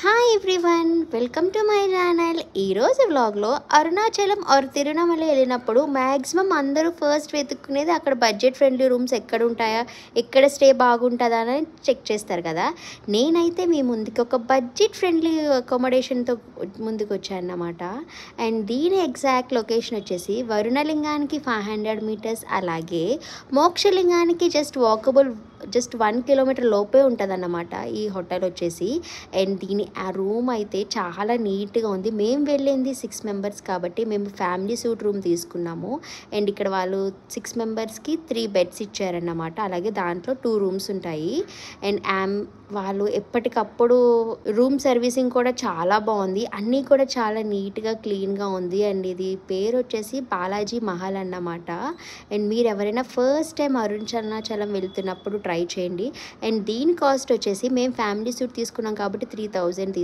Hi everyone, welcome to my channel. ఈరోజు వ్లాగ్లో Arunachalam are Tiruvannamalai వెళ్ళినప్పుడు మ్యాక్సిమం అందరూ ఫస్ట్ వెతుక్కునేది అక్కడ బడ్జెట్ ఫ్రెండ్లీ రూమ్స్ ఎక్కడ ఉంటాయా, ఎక్కడ స్టే బాగుంటుందా అని చెక్ చేస్తారు కదా. నేనైతే మీ ముందుకి ఒక బడ్జెట్ ఫ్రెండ్లీ అకామిడేషన్తో ముందుకు వచ్చాను అన్నమాట. అండ్ దీని ఎగ్జాక్ట్ లొకేషన్ వచ్చేసి వరుణలింగానికి 500 మీటర్స్, అలాగే మోక్షలింగానికి జస్ట్ 1 కిలోమీటర్ లోపే ఉంటుందన్నమాట ఈ హోటల్ వచ్చేసి. అండ్ ఆ రూమ్ అయితే చాలా నీట్గా ఉంది. మేము వెళ్ళింది 6 మెంబర్స్ కాబట్టి మేము ఫ్యామిలీ సూట్ రూమ్ తీసుకున్నాము. అండ్ ఇక్కడ వాళ్ళు 6 మెంబర్స్కి 3 బెడ్స్ ఇచ్చారన్నమాట. అలాగే దాంట్లో 2 రూమ్స్ ఉంటాయి. అండ్ వాళ్ళు ఎప్పటికప్పుడు రూమ్ సర్వీసింగ్ కూడా చాలా బాగుంది. అన్నీ కూడా చాలా నీట్గా క్లీన్గా ఉంది. అండ్ ఇది పేరు వచ్చేసి బాలాజీ మహల్ అన్నమాట. అండ్ మీరు ఎవరైనా ఫస్ట్ టైం అరుణాచలం వెళ్తున్నప్పుడు ట్రై చేయండి. అండ్ దీని కాస్ట్ వచ్చేసి మేము ఫ్యామిలీ సూట్ తీసుకున్నాం కాబట్టి 3000 తీసుకున్నాం.